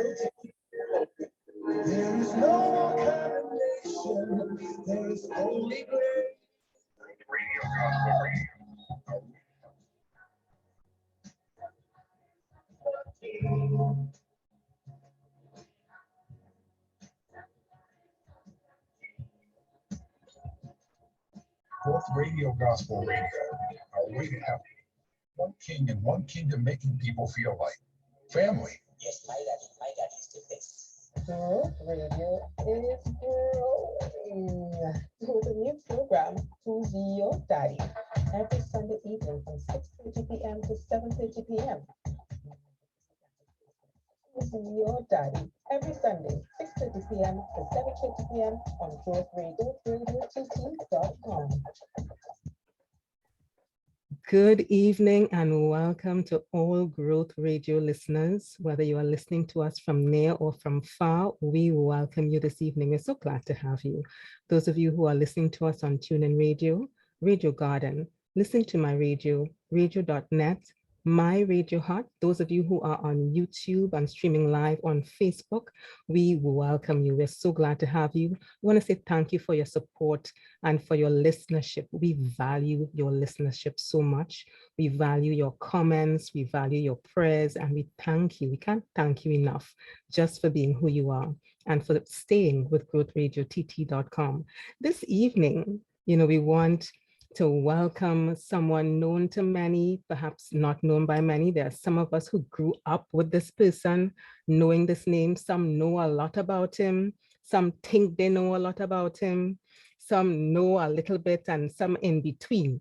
There is no condemnation, there is only grace. Fourth Radio Gospel Radio, our way to heaven. One king and one kingdom making people feel like family. Yes, my daddy's the best. Growth Radio is growing with a new program, Who's Your Daddy? Every Sunday evening from 6:30 p.m. to 7:30 p.m. Who's Your Daddy? Every Sunday, 6:30 p.m. to 7:30 p.m. on Growth Radio, RadioTT.com. Good evening and welcome to all Growth Radio listeners. Whether you are listening to us from near or from far, we welcome you this evening. We're so glad to have you. Those of you who are listening to us on TuneIn Radio, Radio Garden, Listen to My Radio, radio.net, My Radio Hut. Those of you who are on YouTube and streaming live on Facebook, we welcome you. We're so glad to have you. We want to say thank you for your support and for your listenership. We value your listenership so much. We value your comments, we value your prayers, and we thank you. We can't thank you enough just for being who you are and for staying with growthradiott.com. This evening, we want to welcome someone known to many, perhaps not known by many. There are some of us who grew up with this person, knowing this name. Some know a lot about him. Some think they know a lot about him. Some know a little bit and some in between,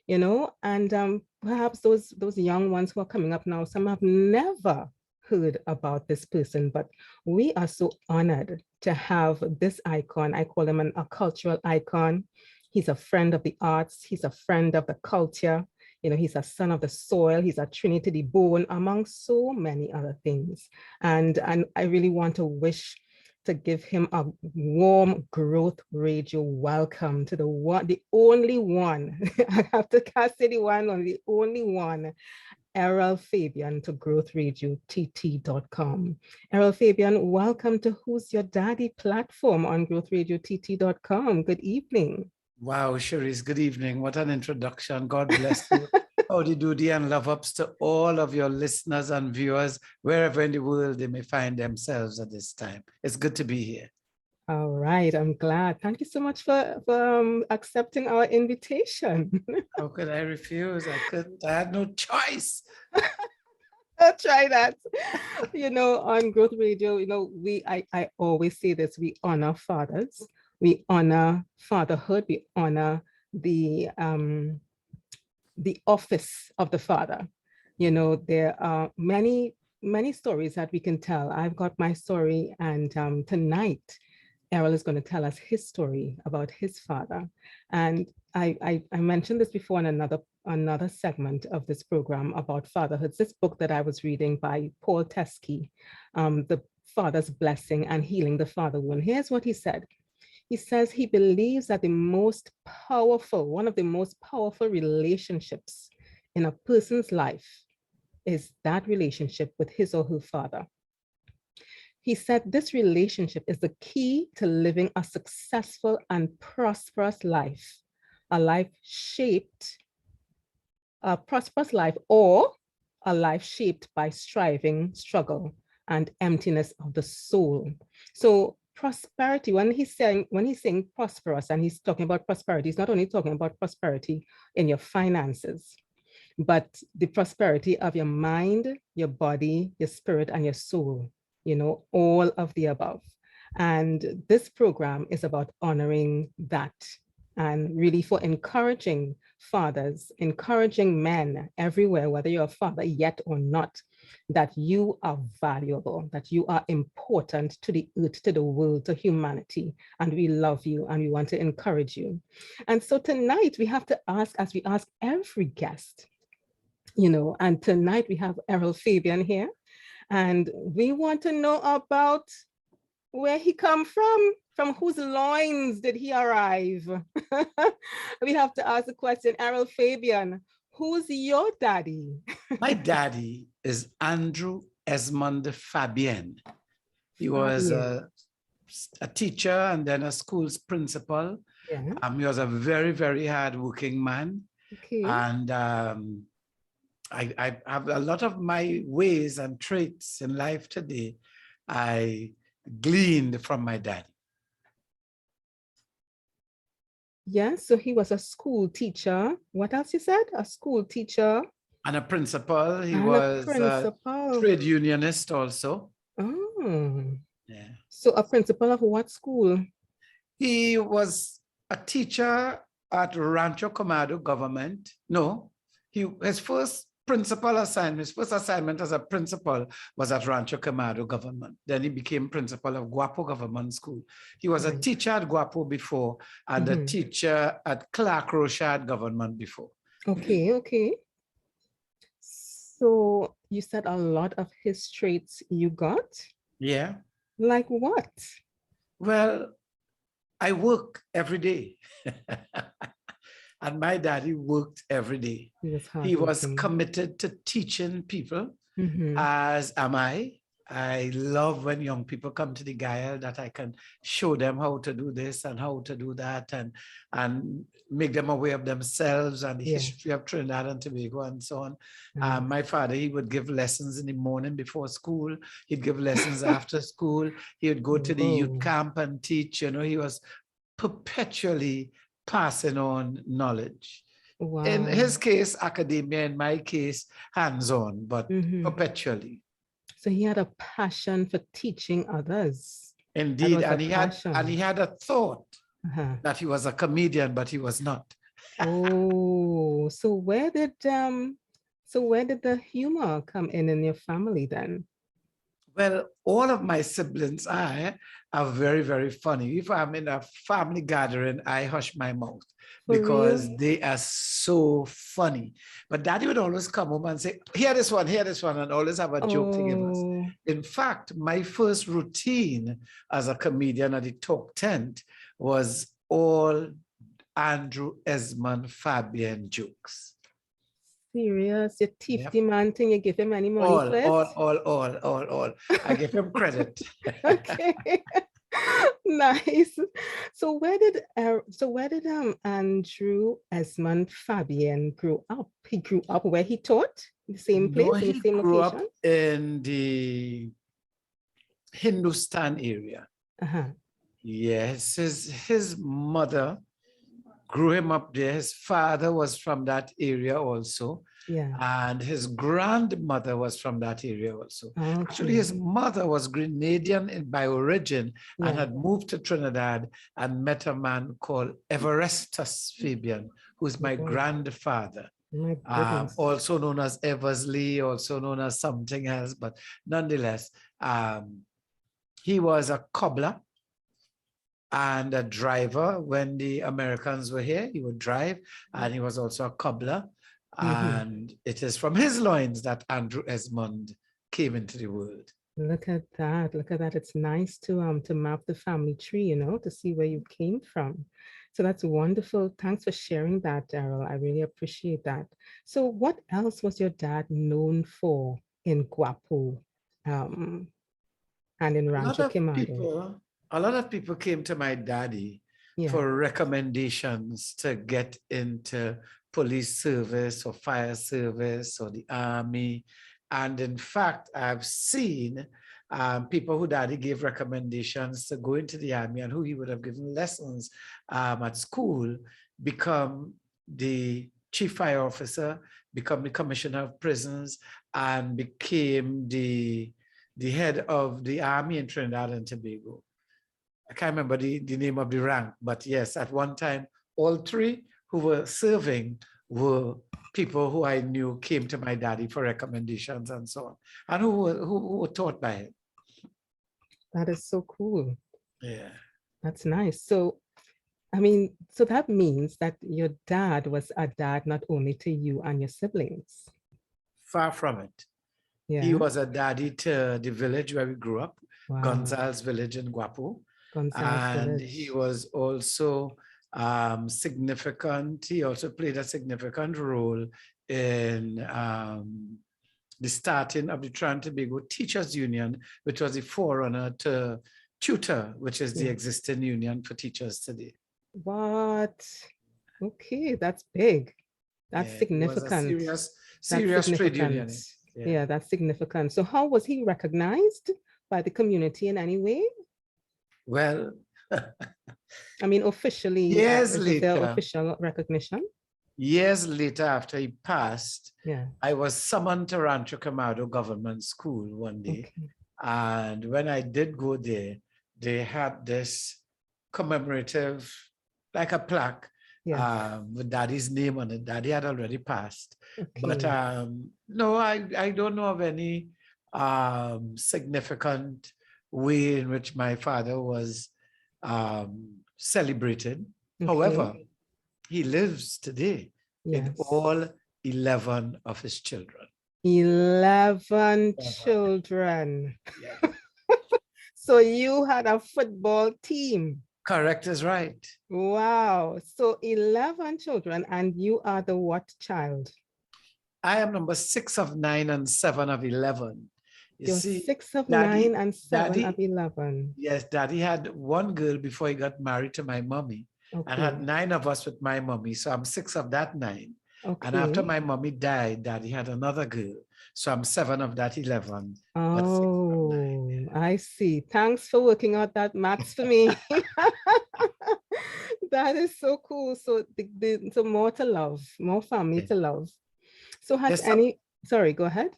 and perhaps those young ones who are coming up now, some have never heard about this person, but we are so honored to have this icon. I call him a cultural icon. He's a friend of the arts. He's a friend of the culture. He's a son of the soil. He's a Trinity the bone, among so many other things. And I really want to give him a warm Growth Radio welcome to the only one. I have to say the only one, Errol Fabien, to growthradiott.com. Errol Fabien, welcome to Who's Your Daddy platform on growthradiott.com. Good evening. Wow, Charisse, good evening. What an introduction. God bless you. Howdy doody and love ups to all of your listeners and viewers, wherever in the world they may find themselves at this time. It's good to be here. All right, I'm glad. Thank you so much for accepting our invitation. How could I refuse? I had no choice. I'll try that. On Growth Radio, I always say this, we honor fathers. We honor fatherhood. We honor the office of the father. There are many stories that we can tell. I've got my story, and tonight, Errol is going to tell us his story about his father. And I mentioned this before in another segment of this program about fatherhood. This book that I was reading by Paul Teskey, The Father's Blessing and Healing the Father Wound. Here's what he said. He says he believes that one of the most powerful relationships in a person's life is that relationship with his or her father. He said this relationship is the key to living a successful and prosperous life, a prosperous life, or a life shaped by striving, struggle, and emptiness of the soul. So prosperity, when he's saying prosperous, and he's talking about prosperity, he's not only talking about prosperity in your finances, but the prosperity of your mind, your body, your spirit, and your soul, all of the above. And this program is about honoring that, and really for encouraging fathers, encouraging men everywhere, whether you're a father yet or not, that you are valuable, that you are important to the earth, to the world, to humanity, and we love you and we want to encourage you. And so tonight we have to ask, as we ask every guest, and tonight we have Errol Fabien here, and we want to know about where he come from whose loins did he arrive? We have to ask the question, Errol Fabien, who's your daddy? My daddy is Andrew Esmond Fabien. He was Fabien. a teacher and then a school's principal. Yeah. He was a very, very hardworking man. Okay. And I have a lot of my ways and traits in life today I gleaned from my dad. Yeah, so he was a school teacher. What else you said? A school teacher. And a principal. He And was a principal. trade unionist also. Oh. Yeah. So a principal of what school? He was a teacher at Rancho Comado government. No, his first principal assignment, his first assignment as a principal was at Rancho Comado government. Then he became principal of Guapo Government School. He was a Right. teacher at Guapo before and a teacher at Clark Rochard government before. Okay, okay. So you said a lot of his traits you got? Yeah. Like what? Well, I work every day. And my daddy worked every day. He was committed to teaching people, as am I. I love when young people come to the GAYELLE that I can show them how to do this and how to do that and make them aware of themselves and the history of Trinidad and Tobago and so on. My father, he would give lessons in the morning before school. He'd give lessons after school. He would go to the youth camp and teach. You know, he was perpetually passing on knowledge. Wow. In his case, academia, in my case, hands-on, but perpetually. So he had a passion for teaching others. Indeed, and he had a thought that he was a comedian, but he was not. Oh, so where did the humor come in your family then? Well, all of my siblings are very, very funny. If I'm in a family gathering, I hush my mouth because they are so funny. But Daddy would always come home and say, here this one, and always have a joke to give us. In fact, my first routine as a comedian at the talk tent was all Andrew Esmond Fabien jokes. Serious? Your teeth demanding you give him any money for it? All. I give him credit. Okay. Nice. So where did Andrew Esmond Fabien grow up? He grew up where he taught? The same place, No, in he the same grew location? up in the Hindustan area. Yes, his mother grew him up there. His father was from that area also. Yeah. And his grandmother was from that area also. Okay. Actually, his mother was Grenadian by origin and had moved to Trinidad and met a man called Errols Fabien, who's my grandfather. My goodness. Also known as Eversley, also known as something else, but nonetheless, he was a cobbler and a driver. When the Americans were here, he would drive, and he was also a cobbler. And it is from his loins that Andrew Esmond came into the world. Look at that. Look at that. It's nice to map the family tree, you know, to see where you came from. So that's wonderful. Thanks for sharing that, Errol. I really appreciate that. So what else was your dad known for in Guapo and in Rancho Quemado? A lot of people came to my daddy for recommendations to get into police service or fire service or the army. And in fact, I've seen people who daddy gave recommendations to go into the army and who he would have given lessons at school become the chief fire officer, become the commissioner of prisons, and became the head of the army in Trinidad and Tobago. I can't remember the name of the rank, but yes, at one time, all three who were serving were people who I knew came to my daddy for recommendations and so on, and who were taught by him. That is so cool. Yeah. That's nice. So, I mean, so that means that your dad was a dad not only to you and your siblings. Far from it. Yeah. He was a daddy to the village where we grew up, Gonzales Village in Guapo. And he was also significant. He also played a significant role in the starting of the Trinidad and Tobago Teachers Union, which was the forerunner to Tutor, which is the Yeah. existing union for teachers today. What? Okay, that's big. That's Yeah, it was a significant. serious That's trade significant. union. Yeah, that's significant. So how was he recognized by the community in any way? Well, I mean, officially, years was there later, official recognition? years later after he passed, Yeah. I was summoned to Rancho Camado Government School one day. Okay. And when I did go there, they had this commemorative, like a plaque, Yeah. with Daddy's name on it. Daddy had already passed. Okay. But no, I don't know of any significant way in which my father was celebrated. Okay. However, he lives today with Yes. all 11 of his children. 11 children. Yeah. So you had a football team. Correct is right. Wow. So 11 children, and you are the what child? I am number 6 of 9 and 7 of 11. You You're see, 6 of Daddy, 9 and 7 Daddy, of 11. yes, Daddy had one girl before he got married to my mommy, Okay. and had 9 of us with my mommy. So I'm 6 of that 9. Okay. And after my mommy died, Daddy had another girl. So I'm 7 of that 11. Oh, I see. Thanks for working out that maths for me. That is so cool. So so more to love, more family to love. So has sorry, go ahead.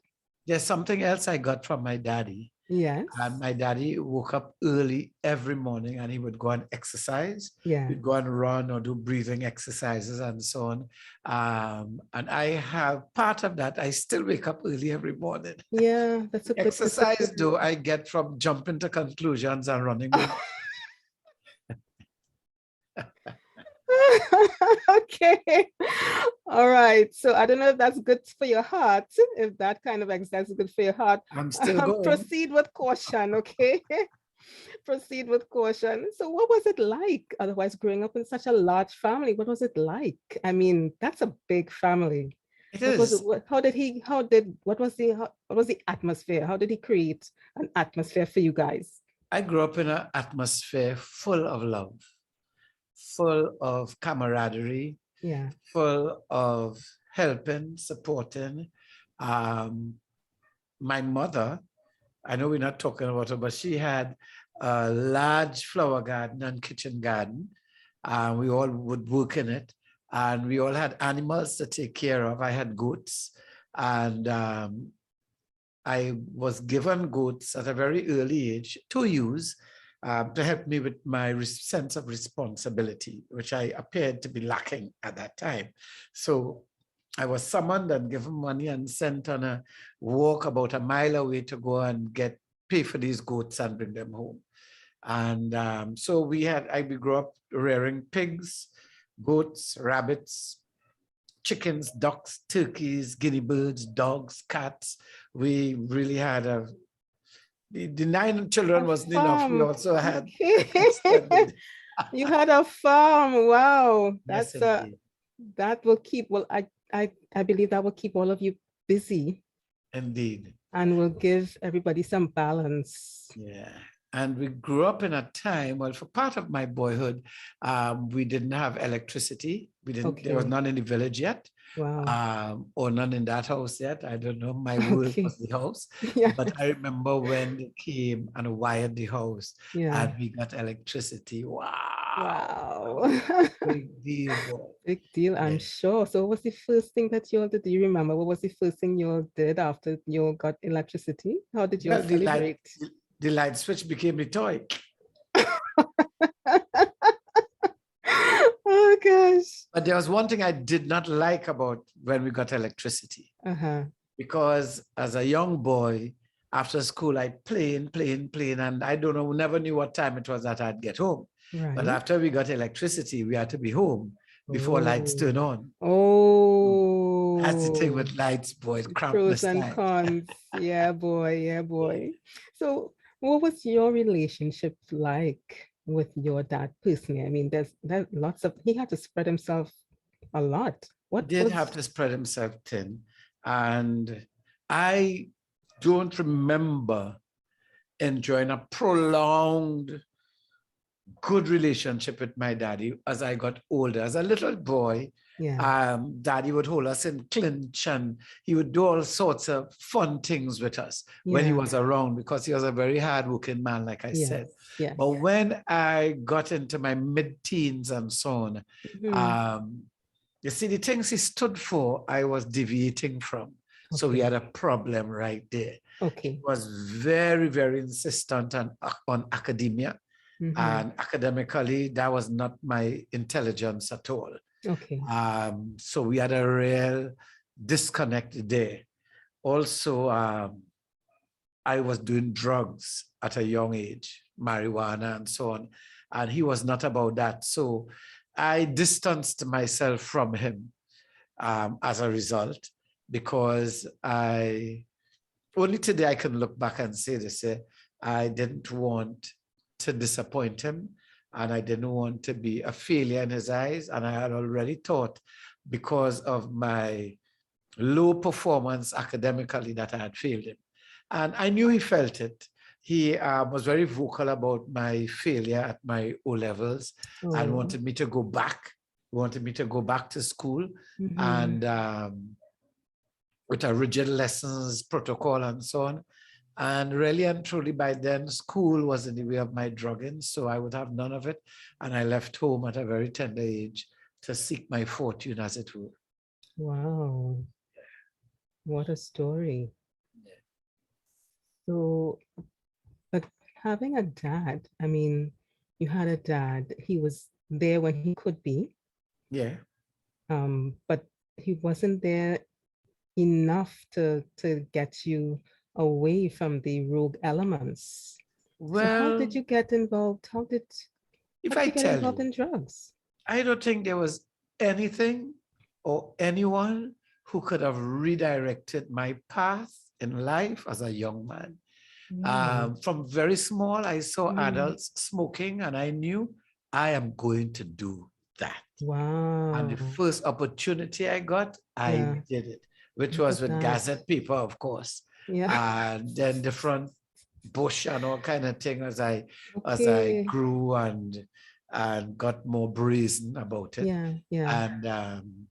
There's something else I got from my daddy. Yes. And my daddy woke up early every morning and he would go and exercise. Yeah. He'd go and run or do breathing exercises and so on. And I have part of that. I still wake up early every morning. Yeah, that's a good exercise though I get from jumping to conclusions and running with. Okay. All right. So I don't know if that's good for your heart. If that kind of exercise is good for your heart, I'm still going. Proceed with caution, okay? Proceed with caution. So what was it like otherwise growing up in such a large family? What was it like? I mean, that's a big family. It is. What was the atmosphere? How did he create an atmosphere for you guys? I grew up in an atmosphere full of love, full of camaraderie, yeah, full of helping, supporting. My mother, I know we're not talking about her, but she had a large flower garden and kitchen garden. We all would work in it, and we all had animals to take care of. I had goats, and I was given goats at a very early age to use to help me with my sense of responsibility, which I appeared to be lacking at that time. So I was summoned and given money and sent on a walk about a mile away to go and pay for these goats and bring them home. And so we grew up rearing pigs, goats, rabbits, chickens, ducks, turkeys, guinea birds, dogs, cats. We really had the 9 children wasn't enough. We also had You had a farm. Wow. Yes, that will keep, well, I believe that will keep all of you busy. Indeed. And will give everybody some balance. Yeah. And we grew up in a time, well, for part of my boyhood, we didn't have electricity. There was none in the village yet. Wow. Or none in that house yet. I don't know. My world was the house. Yeah. But I remember when they came and wired the house and we got electricity. Wow. Wow. Big deal, boy. Big deal, I'm sure. So what was the first thing that you all did? Do you remember? What was the first thing you all did after you all got electricity? How did you all celebrate? The light switch became the toy. Oh gosh. But there was one thing I did not like about when we got electricity. Because as a young boy, after school, I'd play, and I don't know, never knew what time it was that I'd get home. Right. But after we got electricity, we had to be home before lights turn on. Oh. That's the thing with lights, boy. Pros and cons. Yeah, boy. Yeah, boy. So what was your relationship like with your dad personally? I mean, there's he had to spread himself a lot. He did have to spread himself thin. And I don't remember enjoying a prolonged good relationship with my daddy as I got older. As a little boy, Yeah. daddy would hold us in clinch and he would do all sorts of fun things with us when he Yeah. was around, because he was a very hardworking man, like I said. Yes. But when I got into my mid-teens and so on, Mhm. you see, the things he stood for, I was deviating from. So we Okay. had a problem right there. He Okay. was very, very insistent on academia. Mhm. And academically, that was not my intelligence at all. Okay. So we had a real disconnect there. Also, I was doing drugs at a young age, marijuana and so on, and he was not about that. So I distanced myself from him as a result, because only today I can look back and say this, I didn't want to disappoint him, and I didn't want to be a failure in his eyes. And I had already thought, because of my low performance academically, that I had failed him. And I knew he felt it. He was very vocal about my failure at my O levels and wanted me to go back, to school. Mhm. And with a rigid lessons protocol and so on. And really and truly, by then, school was in the way of my drugging, so I would have none of it. And I left home at a very tender age to seek my fortune, as it were. Wow. What a story. So, but having a dad, I mean, you had a dad, he was there when he could be, Yeah. but he wasn't there enough to get you away from the rogue elements. So how did Well, you get involved? How if did I you get tell involved you, in drugs? I don't think there was anything or anyone who could have redirected my path in life as a young man. From very small, I saw adults smoking, and I knew I am going to do that. And the Wow. first opportunity I got, I Yeah. did it, which Look was at with that. Gazette paper, of course. Yeah. And then different bush and all kind of thing as I Okay. grew and got more brazen about it. Yeah. Yeah. And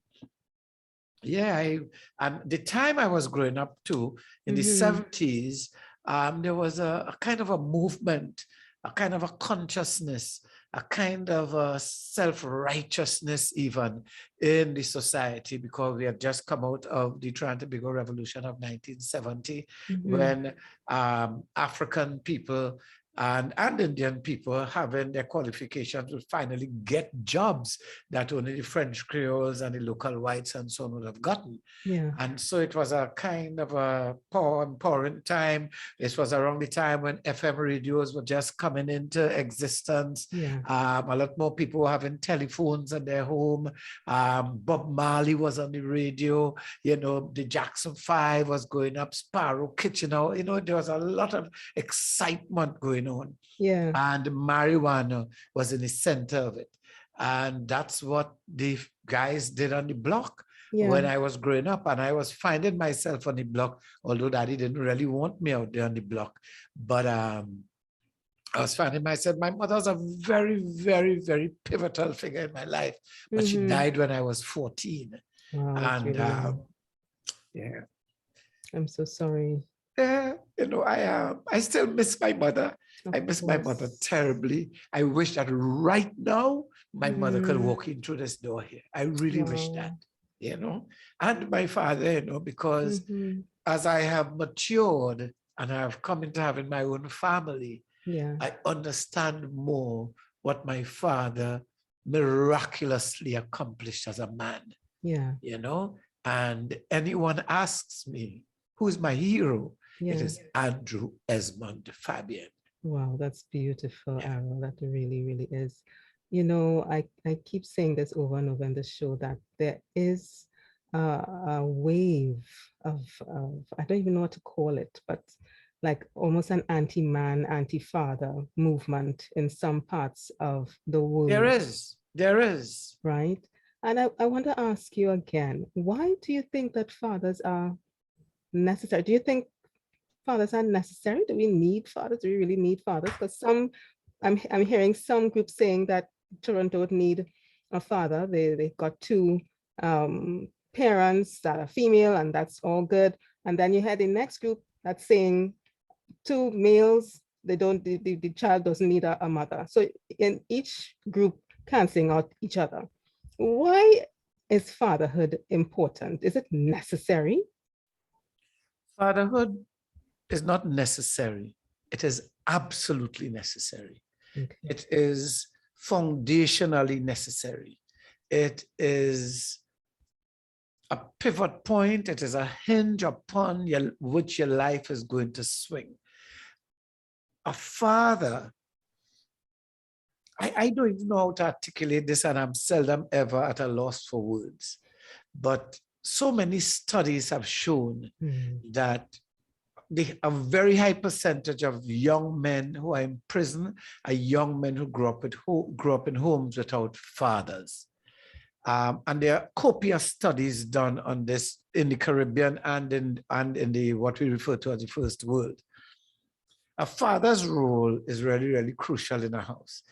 yeah, and the time I was growing up too, in the 70s, there was a kind of a movement, a kind of a consciousness, a kind of a self-righteousness even in the society, because we had just come out of the Trinidad and Tobago Revolution of 1970, when African people and Indian people having their qualifications would finally get jobs that only the French Creoles and the local whites and so on would have gotten. Yeah. And so it was a kind of a pouring time. This was around the time when FM radios were just coming into existence. Yeah. A lot more people were having telephones in their home. Bob Marley was on the radio. You know, the Jackson 5 was going up, Sparrow Kitchener. You know, there was a lot of excitement going on. Yeah. And marijuana was in the center of it. And that's what the guys did on the block when I was growing up. And I was finding myself on the block, although daddy didn't really want me out there on the block. But I was finding myself, my mother was a very, very, very pivotal figure in my life. But she died when I was 14. Wow, And yeah. I'm so sorry. Yeah, you know, I still miss my mother. I miss my mother terribly. I wish that right now my mother could walk in through this door here. I really wish that, you know, and my father, you know, because as I have matured and I have come into having my own family, I understand more what my father miraculously accomplished as a man. Yeah. You know, and anyone asks me, who's my hero? It is Andrew Esmond Fabien. Wow, that's beautiful, Errol. That really, really is. You know, I keep saying this over and over in the show, that there is a wave of, I don't even know what to call it, but like almost an anti-man, anti-father movement in some parts of the world. There is. Right? And I want to ask you again, why do you think that fathers are necessary? Do you think fathers are necessary? Do we need fathers? Do we really need fathers? Because I'm hearing some groups saying that children don't need a father. They got two parents that are female, and that's all good. And then you had the next group that's saying two males, the child doesn't need a mother. So in each group canceling out each other. Why is fatherhood important? Is it necessary? Fatherhood is not necessary. It is absolutely necessary. Okay. It is foundationally necessary. It is a pivot point. It is a hinge upon which your life is going to swing. A father, I don't even know how to articulate this, and I'm seldom ever at a loss for words. But so many studies have shown that a very high percentage of young men who are in prison are young men who grew up in homes without fathers. And there are copious studies done on this in the Caribbean and in the what we refer to as the first world. A father's role is really, really crucial in a house.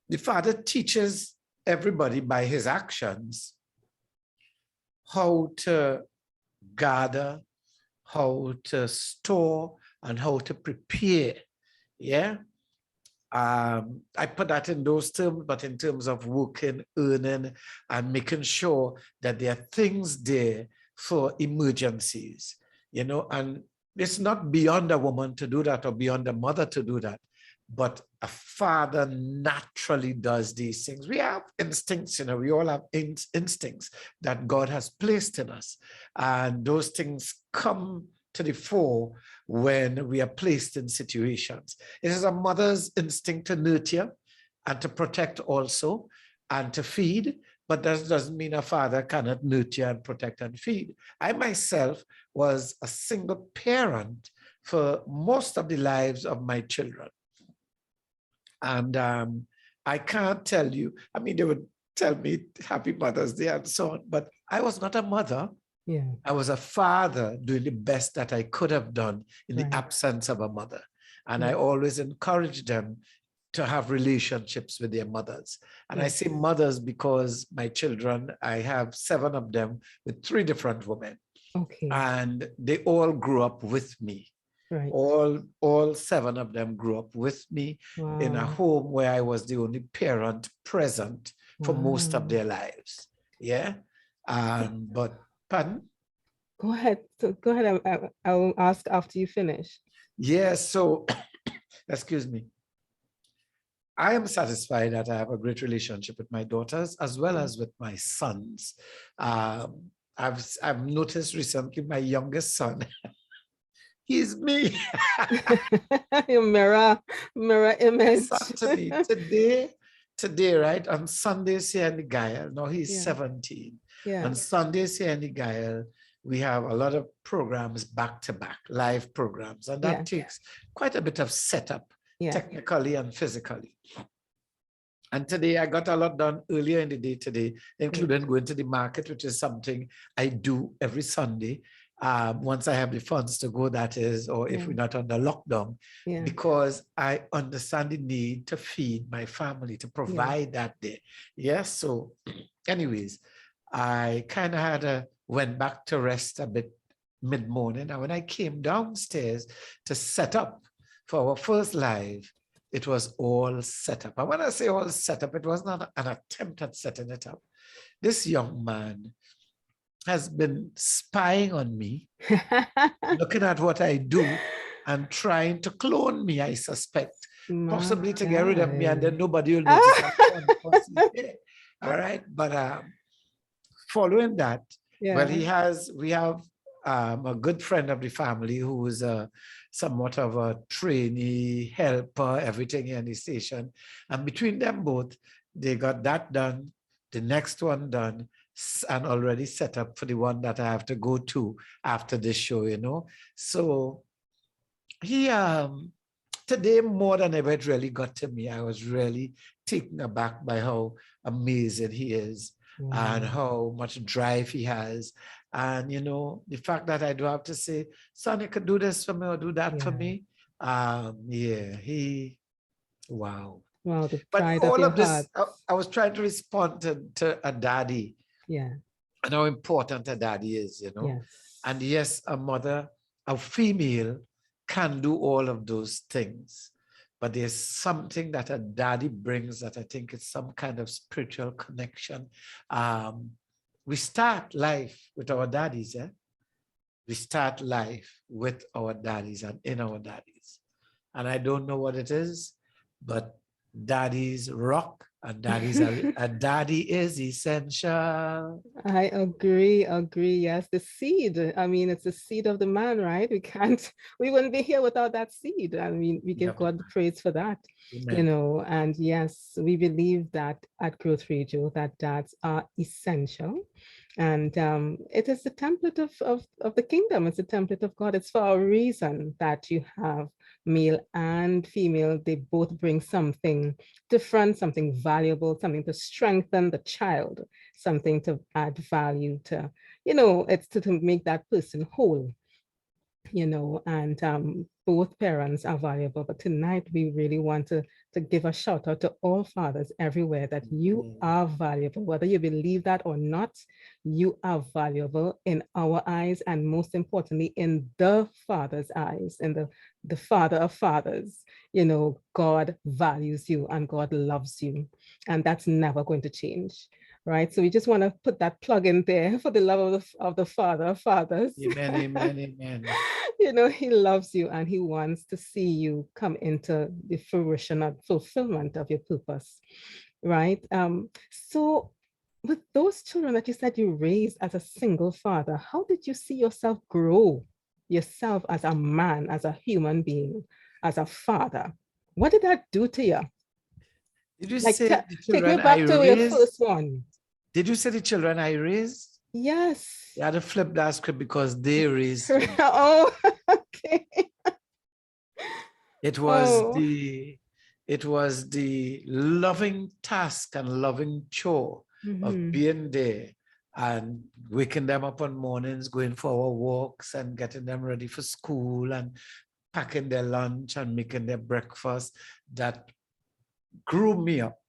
The father teaches everybody by his actions how to gather, how to store, and how to prepare. Yeah. I put that in those terms, but in terms of working, earning, and making sure that there are things there for emergencies, you know, and it's not beyond a woman to do that or beyond a mother to do that, but a father naturally does these things. We have instincts, you know, we all have instincts that God has placed in us, and those things come to the fore when we are placed in situations. It is a mother's instinct to nurture and to protect also and to feed, but that doesn't mean a father cannot nurture and protect and feed. I myself was a single parent for most of the lives of my children. And I can't tell you, I mean, they would tell me Happy Mother's Day and so on, but I was not a mother. Yeah. I was a father doing the best that I could have done in the absence of a mother. And I always encouraged them to have relationships with their mothers. And I say mothers because my children, I have 7 of them with 3 different women. Okay. And they all grew up with me. Right. All 7 of them grew up with me in a home where I was the only parent present for most of their lives. Yeah. But pardon? Go ahead. So go ahead. I'll ask after you finish. Yeah. So, excuse me. I am satisfied that I have a great relationship with my daughters as well as with my sons. I've noticed recently my youngest son, he's me. Your mirror image. To me today, right? On Sundays here in the GAYELLE, now he's 17. Yeah. On Sundays here in the GAYELLE, we have a lot of programs back to back, live programs, and that takes quite a bit of setup, technically and physically. And today I got a lot done earlier in the day today, including going to the market, which is something I do every Sunday. Once I have the funds to go, that is, or if we're not under lockdown, because I understand the need to feed my family, to provide that day. Yes. So anyways, I kind of went back to rest a bit mid-morning. And when I came downstairs to set up for our first live, it was all set up. And when I say all set up, it was not an attempt at setting it up. This young man has been spying on me, looking at what I do and trying to clone me, I suspect, possibly to get rid of me, and then nobody will notice I'm all right. But following that, well, we have a good friend of the family who is somewhat of a trainee, helper, everything in the station. And between them both, they got that done, the next one done, and already set up for the one that I have to go to after this show, you know. So he, today more than ever, it really got to me. I was really taken aback by how amazing he is. and Wow. how much drive he has. And, you know, the fact that I do have to say, son, you could do this for me or do that for Yeah. me. Yeah, wow. Wow, the But pride of all your of this, heart. I was trying to respond to a daddy Yeah. and how important a daddy is, you know. Yes. And yes, a mother, a female can do all of those things. But there's something that a daddy brings that I think is some kind of spiritual connection. We start life with our daddies, eh? We start life with our daddies and in our daddies. And I don't know what it is, but daddies rock and daddies are, a daddy is essential. I agree, agree. Yes, the seed. I mean, it's the seed of the man, right? We wouldn't be here without that seed. I mean, we give Yep. God the praise for that, Amen. and yes, we believe that at Growth Radio, that dads are essential. And it is the template of the kingdom. It's the template of God. It's for a reason that you have male and female. They both bring something different, something valuable, something to strengthen the child, something to add value to, it's to make that person whole, and both parents are valuable. But tonight we really want to give a shout out to all fathers everywhere that you are valuable, whether you believe that or not. You are valuable in our eyes, and most importantly, in the Father's eyes, in the Father of fathers. God values you and God loves you, and that's never going to change. Right. So we just want to put that plug in there for the love of the Father of fathers. Amen, amen, amen. He loves you and he wants to see you come into the fruition and fulfillment of your purpose. Right. So with those children that you said you raised as a single father, how did you see yourself grow yourself as a man, as a human being, as a father? What did that do to you? Did you Like, say the take me children I back to your raised? first one. Did you say the children I raised? Yes. You had to flip that script because they raised me. Oh, okay. It was Oh. the loving task and loving chore of being there and waking them up on mornings, going for our walks and getting them ready for school and packing their lunch and making their breakfast that grew me up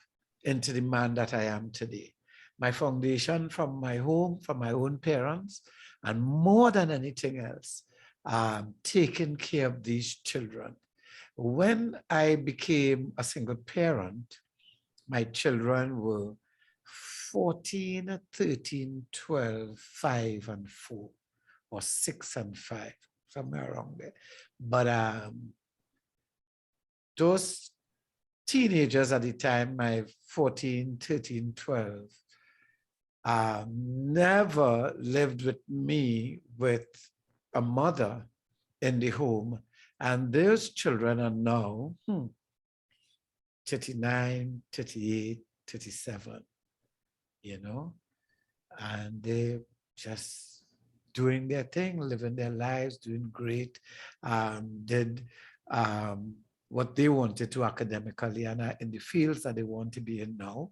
into the man that I am today. My foundation from my home, from my own parents, and more than anything else, taking care of these children. When I became a single parent, my children were 14, 13, 12, 5, and 4, or 6 and 5, somewhere around there. But those teenagers at the time, my 14, 13, 12, never lived with me with a mother in the home. And those children are now 39, 38, 37, and they just doing their thing, living their lives, doing great, did what they wanted to academically and are in the fields that they want to be in now.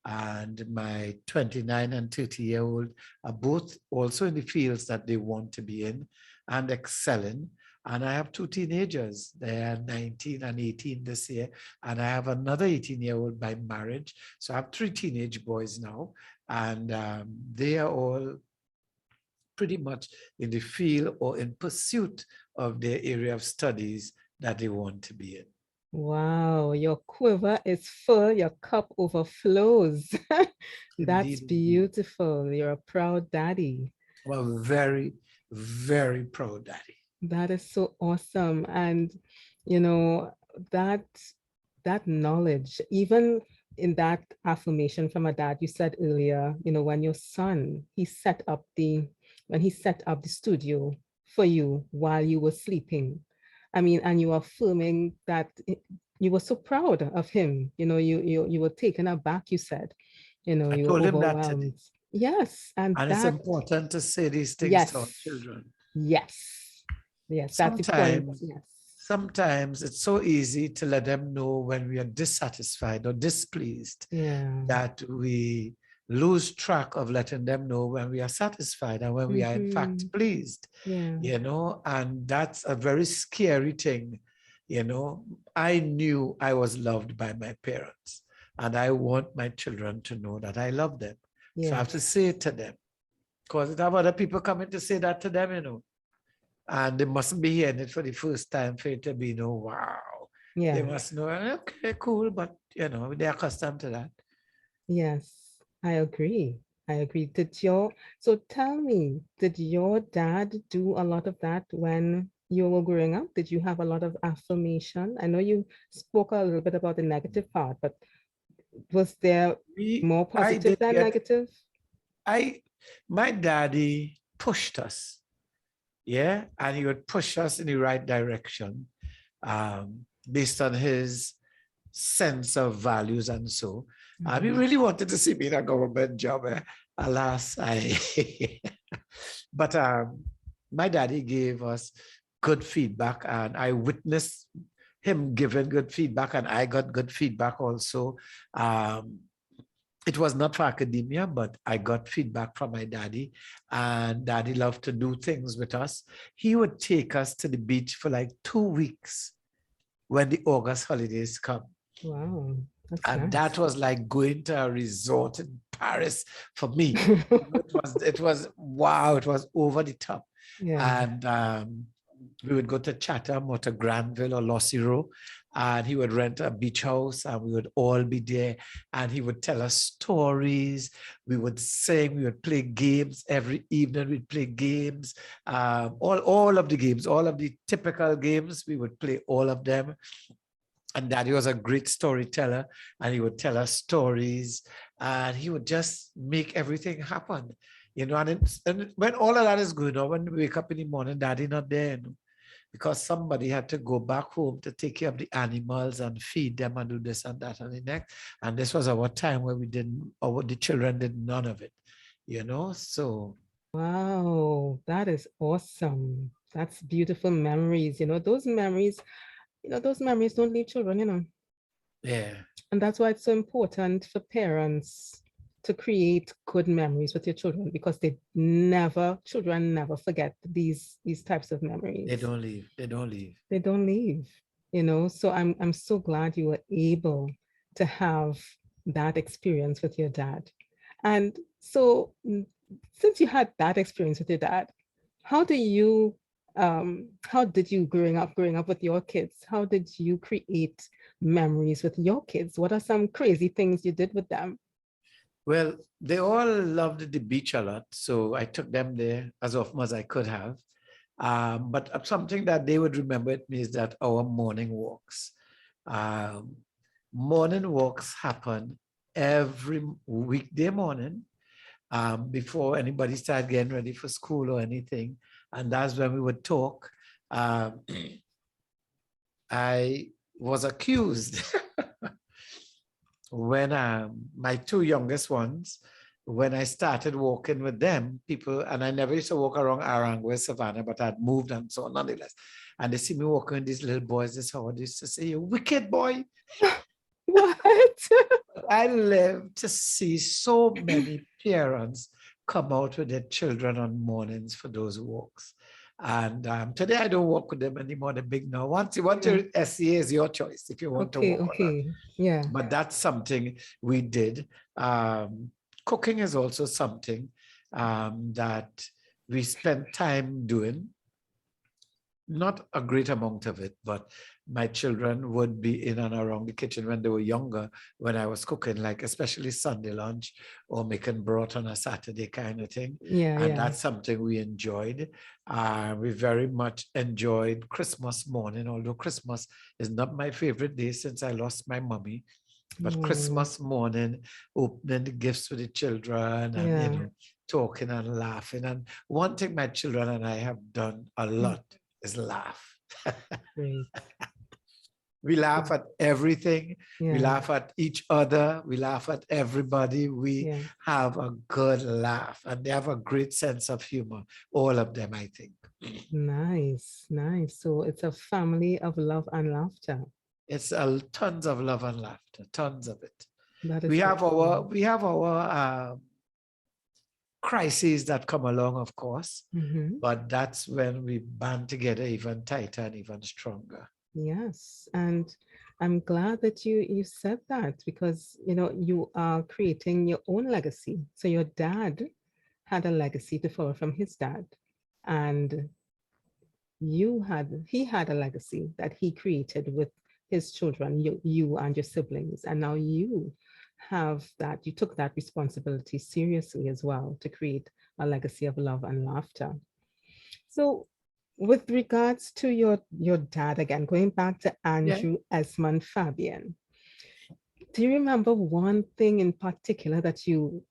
And my 29 and 30-year-old are both also in the fields that they want to be in and excelling. And I have 2 teenagers. They are 19 and 18 this year. And I have another 18-year-old by marriage. So I have 3 teenage boys now. And they are all pretty much in the field or in pursuit of their area of studies that they want to be in. Wow, your quiver is full, your cup overflows. That's Indeed, beautiful. You're a proud daddy. Well, very, very proud daddy. That is so awesome. And that that knowledge, even in that affirmation from a dad, you said earlier, when your son, when he set up the studio for you while you were sleeping. I mean, and you are affirming that you were so proud of him. You were taken aback, you said, I you were told him that today. overwhelmed. Yes. And it's that, important to say these things yes, to our children. Yes. Yes, that's the point. Yes. Sometimes it's so easy to let them know when we are dissatisfied or displeased Yeah. that we lose track of letting them know when we are satisfied and when we are in fact pleased, Yeah. and that's a very scary thing. I knew I was loved by my parents, and I want my children to know that I love them. So I have to say it to them, because I have other people coming to say that to them, and they mustn't be hearing it for the first time for it to be, wow. Yeah. They must know, okay, cool, but they're accustomed to that. Yes, I agree. I agree. So tell me, did your dad do a lot of that when you were growing up? Did you have a lot of affirmation? I know you spoke a little bit about the negative part, but was there more positive than negative? My daddy pushed us, and he would push us in the right direction, based on his sense of values and so. He really wanted to see me in a government job. Alas, but my daddy gave us good feedback, and I witnessed him giving good feedback, and I got good feedback also. It was not for academia, but I got feedback from my daddy, and daddy loved to do things with us. He would take us to the beach for like 2 weeks when the August holidays come. Wow. And nice. that was like going to a resort in Paris for me. it was wow, it was over the top. Yeah. And we would go to Chatham or to Granville or Lossiro, and he would rent a beach house, and we would all be there, and he would tell us stories. We would sing, we would play games every evening. We'd play games, all of the games, all of the typical games. We would play all of them. And daddy was a great storyteller, and he would tell us stories, and he would just make everything happen, and when all of that is going on, when we wake up in the morning, daddy not there, because somebody had to go back home to take care of the animals and feed them and do this and that and the next. And this was our time where the children did none of it, so. Wow, that is awesome. That's beautiful memories. Those memories don't leave children, Yeah. And that's why it's so important for parents to create good memories with your children, because children never forget these types of memories. They don't leave. They don't leave. They don't leave, So I'm so glad you were able to have that experience with your dad. And so since you had that experience with your dad, how did you growing up with your kids, how did you create memories with your kids? What are some crazy things you did with them? Well, they all loved the beach a lot, so I took them there as often as I could have. But something that they would remember with me is that our morning walks. Morning walks happen every weekday morning, before anybody started getting ready for school or anything. And that's when we would talk. I was accused when my two youngest ones, when I started walking with them, people, and I never used to walk around Arangue, Savannah, but I'd moved and so on, nonetheless. And they see me walking with these little boys, this is how they used to say, "You wicked boy." What? I live to see so many parents come out with their children on mornings for those walks. And today I don't walk with them anymore. They're big now. Once you want to SCA is your choice if you want to walk or not. Yeah. But that's something we did. Cooking is also something that we spent time doing. Not a great amount of it, but my children would be in and around the kitchen when they were younger, when I was cooking, like especially Sunday lunch or making broth on a Saturday kind of thing. Yeah, and that's something we enjoyed. We very much enjoyed Christmas morning, although Christmas is not my favorite day since I lost my mommy. But Christmas morning, opening the gifts with the children and talking and laughing. And one thing my children and I have done a lot is laugh. We laugh at everything. We laugh at each other. We laugh at everybody. We have a good laugh, and they have a great sense of humor. All of them, I think. Nice, nice. So it's a family of love and laughter. It's tons of love and laughter, tons of it. That is We so have true. our crises that come along, of course, Mhm. but that's when we band together even tighter and even stronger. Yes, and I'm glad that you said that, because you are creating your own legacy. So your dad had a legacy to follow from his dad, and he had a legacy that he created with his children, you and your siblings, and now you took that responsibility seriously as well to create a legacy of love and laughter. So with regards to your dad, again, going back to Yeah. Andrew Esmond Fabien, do you remember one thing in particular that you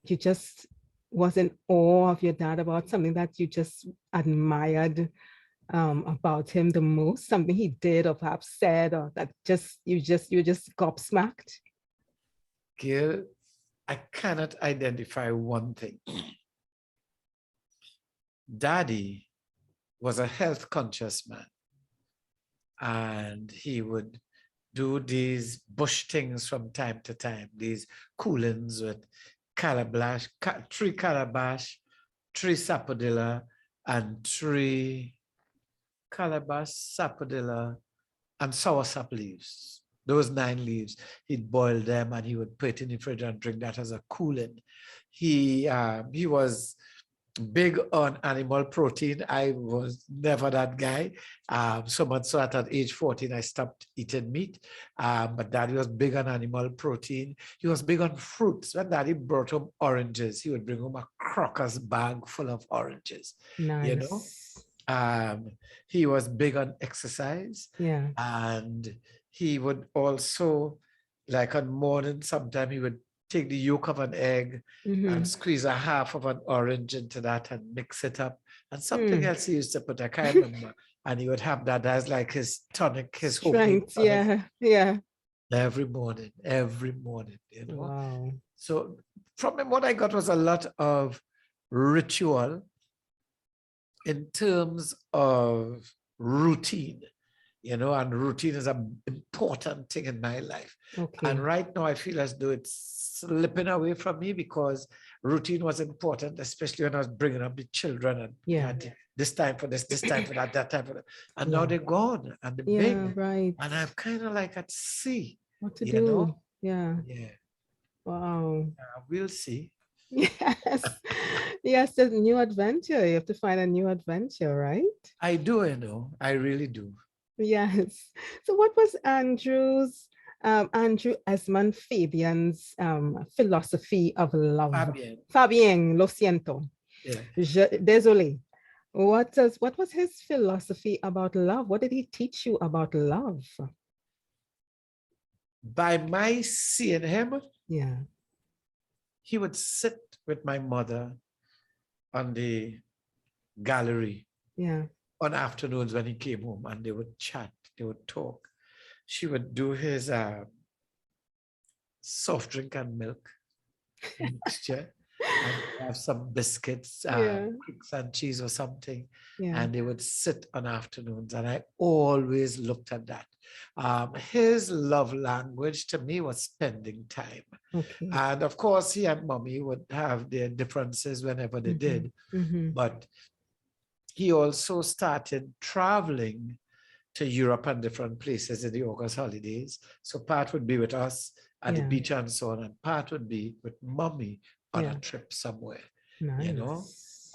just was in awe of your dad about, something that you just admired about him the most, something he did or perhaps said, or that you just gobsmacked? Gail, I cannot identify one thing. Daddy was a health conscious man, and he would do these bush things from time to time, these coolings with calabash, 3 calabash, 3 sapodilla, and 3 calabash, sapodilla, and soursop leaves. Those 9 leaves, he'd boil them and he would put it in the fridge and drink that as a cooling. He was big on animal protein. I was never that guy. So much so at age 14, I stopped eating meat. But Daddy was big on animal protein. He was big on fruits. When Daddy brought home oranges, he would bring home a crocker's bag full of oranges. You know, Nice. he was big on exercise, Yeah. and he would also, like on morning, sometime he would take the yolk of an egg and squeeze a half of an orange into that and mix it up. And something else he used to put, I can't remember. And he would have that as like his tonic, his homemade Strength. tonic Yeah. every morning, you know. Wow. So from him, what I got was a lot of ritual in terms of routine, and routine is an important thing in my life. Okay. And right now I feel as though it's slipping away from me, because routine was important, especially when I was bringing up the children, and you had this time for this time for that time for that. And now they're gone and they're big. Right. And I've kind of like at sea, What to do? Yeah. Yeah. Wow. We'll see. Yes. Yes, there's a new adventure. You have to find a new adventure, right? I do, I really do. Yes. So what was Andrew Esmond Fabien's philosophy of love? Fabien, lo siento. Yeah. Désolé. What was his philosophy about love? What did he teach you about love? By my seeing him, yeah, he would sit with my mother on the gallery on afternoons when he came home, and they would chat, they would talk. She would do his soft drink and milk mixture and have some biscuits, cakes and cheese or something. And they would sit on afternoons, and I always looked at that. His love language to me was spending time. Okay. And of course, he and mommy would have their differences whenever they did. But he also started traveling to Europe and different places in the August holidays. So part would be with us at the beach and so on, and part would be with mommy on a trip somewhere. Nice.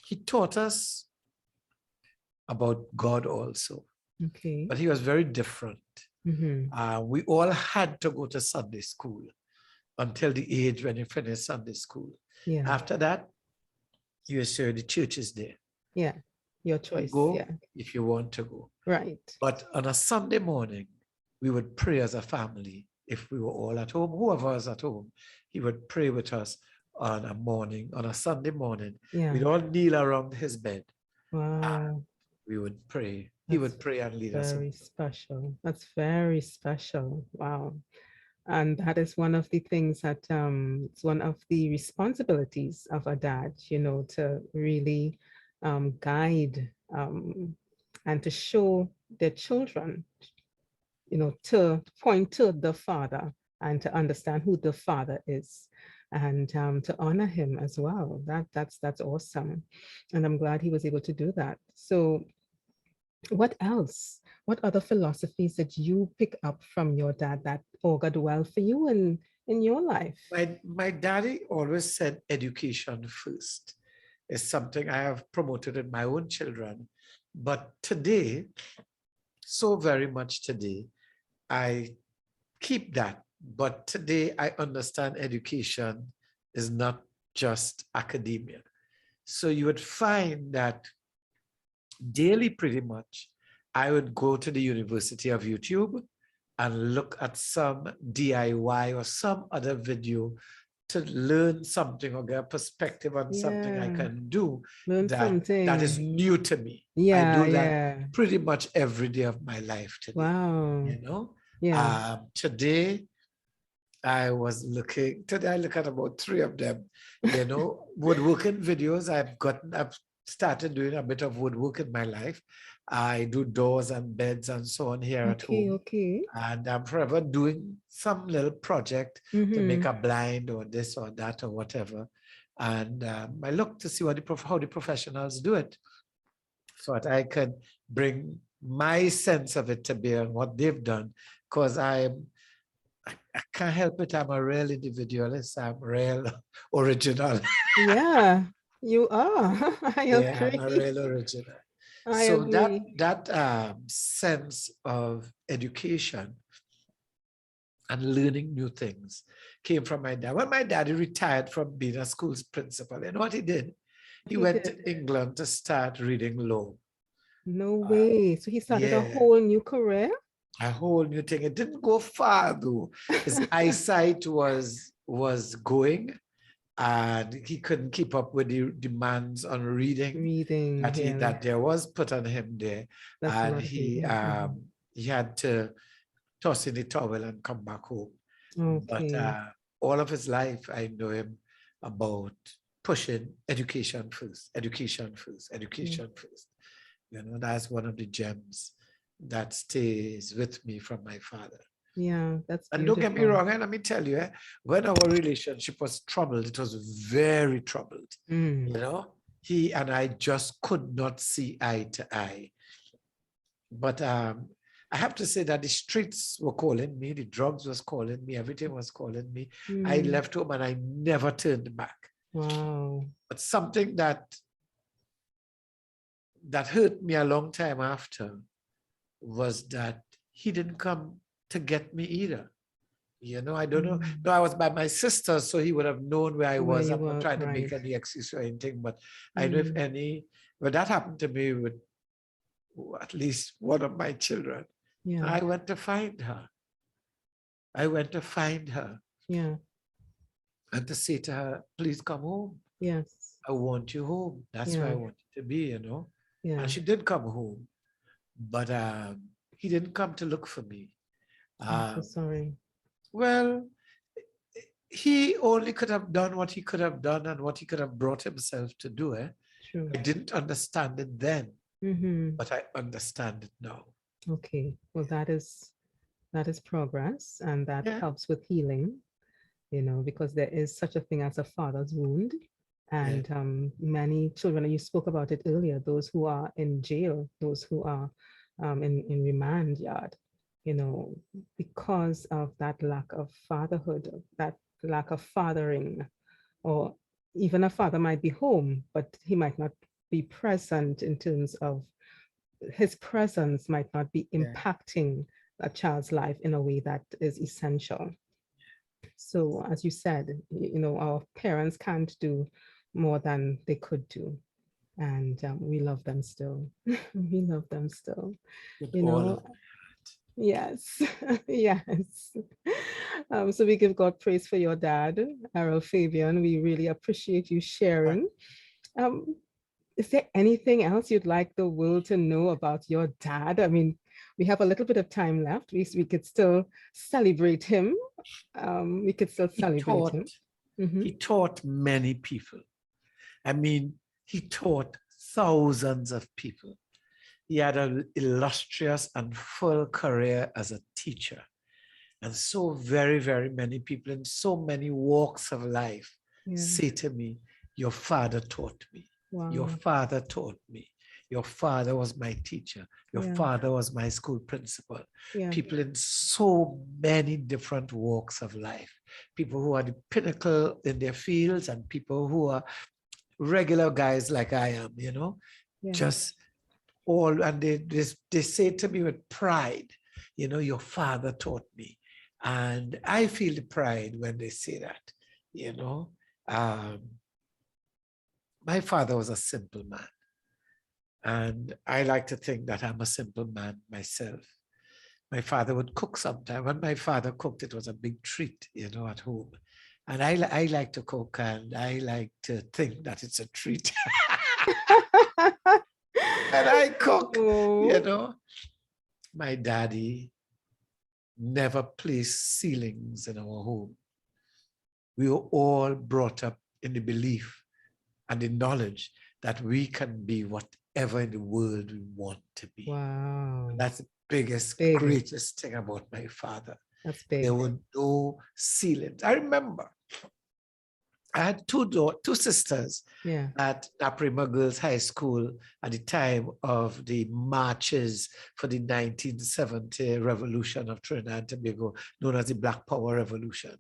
He taught us about God also. Okay. But he was very different. We all had to go to Sunday school until the age when you finished Sunday school. After that, you assure the church is there. Yeah, your choice. You go if you want to go. Right. But on a Sunday morning, we would pray as a family. If we were all at home, whoever was at home, he would pray with us on a Sunday morning. We'd all kneel around his bed. Wow. We would pray. He would pray and lead us. Very special. That's very special. Wow. And that is one of the things that it's one of the responsibilities of a dad, to really guide and to show their children, to point to the father and to understand who the Father is, and to honor him as well. That's awesome. And I'm glad he was able to do that. So what else? What other philosophies did you pick up from your dad that augured well for you in your life? My daddy always said education first. Is something I have promoted in my own children. But today, so very much today, I keep that. But today I understand education is not just academia. So you would find that daily pretty much, I would go to the University of YouTube and look at some DIY or some other video to learn something or get a perspective on something I Yeah, can do learn that is something. new to me. I Yeah, do that yeah. pretty much every day of my life today. Wow. You know, Yeah. today I was looking, today I look at about 3 of them, you know, woodworking videos. I've started doing a bit of woodwork in my life. I do doors and beds and so on here at Okay, home. okay. And I'm forever doing some little project to make a blind or this or that or whatever. And I look to see how the professionals do it so that I can bring my sense of it to bear on what they've done. Because I can't help it. I'm a real individualist. I'm real original. Yeah, you are. I Yeah, I'm a agree. real original. I So agree. that sense of education and learning new things came from my dad. When my daddy retired from being a school's principal, you know what he did? He He went did. to England to start reading law. No way. So he started a Yeah, whole new career? a whole new thing. It didn't go far though. His eyesight was going, and he couldn't keep up with the demands on reading Reading, yeah. that there was put on him there, That's a and lot of reading. he had to toss in the towel and come back home. But Okay. all of his life, I know him about pushing education first, education first, education first. You know, that's one of the gems that stays with me from my father. Yeah, that's And don't get me beautiful. wrong, and let me tell you, when our relationship was troubled, it was very troubled. You know, he and I just could not see eye to eye. But I have to say that the streets were calling me, the drugs was calling me, everything was calling me. I left home and I never turned back. Wow. But something that hurt me a long time after was that he didn't come to get me either. You know, I don't know. No, I was by my sister, so he would have known where I Where was. you I'm not were, trying to make right. any excuse or anything, but I know if any, but that happened to me with at least one of my children. Yeah. I went to find her. I went to find her. Yeah. And to say to her, please come home. Yes. I want you home. That's where I wanted to be, you know. Yeah. And she did come home, but he didn't come to look for me. I'm so sorry. Well, he only could have done what he could have done and what he could have brought himself to do. True. I didn't understand it then, but I understand it now. Okay. Well, that is progress, and that helps with healing, you know, because there is such a thing as a father's wound. And many children, you spoke about it earlier, those who are in jail, those who are in remand yard, you know, because of that lack of fatherhood, that lack of fathering, or even a father might be home, but he might not be present in terms of his presence might not be impacting a child's life in a way that is essential. So as you said, you know, our parents can't do more than they could do. And we love them still. We love them still. With you all know, of my heart. Yes, yes. So we give God praise for your dad, Errol Fabien. We really appreciate you sharing. Is there anything else you'd like the world to know about your dad? I mean, we have a little bit of time left. We could still celebrate him. We could still celebrate him. He taught many people. I mean, he taught thousands of people. He had an illustrious and full career as a teacher. And so very, very many people in so many walks of life Yeah. say to me, your father taught me. Your Wow. father taught me. Your father was my teacher. Your Yeah. father was my school principal. Yeah. People in so many different walks of life. People who are the pinnacle in their fields and people who are regular guys like I am, you know, Yeah. just all, and they say to me with pride, you know, your father taught me. And I feel the pride when they say that, you know. My father was a simple man. And I like to think that I'm a simple man myself. My father would cook sometime. When my father cooked, it was a big treat, you know, at home. And I like to cook, and I like to think that it's a treat. And I cook, you know. My daddy never placed ceilings in our home. We were all brought up in the belief and the knowledge that we can be whatever in the world we want to be. Wow. And that's the biggest, Big. greatest thing about my father. That's big. There were no ceilings. I remember I had two sisters Yeah. at Naprima Girls High School at the time of the marches for the 1970 revolution of Trinidad and Tobago, known as the Black Power Revolution.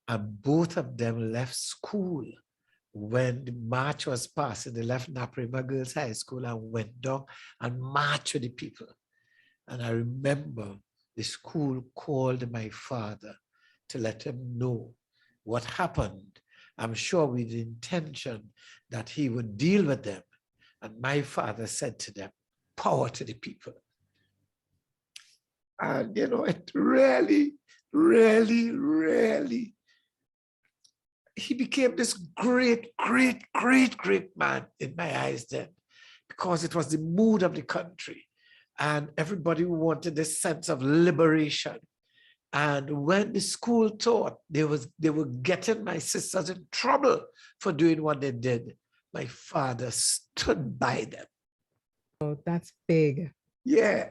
And both of them left school when the march was passed. They left Naprima Girls High School and went down and marched with the people. And I remember the school called my father to let him know what happened. I'm sure with the intention that he would deal with them. And my father said to them, power to the people. And, you know, it really, he became this great man in my eyes then, because it was the mood of the country. And everybody wanted this sense of liberation. And when the school taught, they were getting my sisters in trouble for doing what they did. My father stood by them. Oh, that's big. Yeah.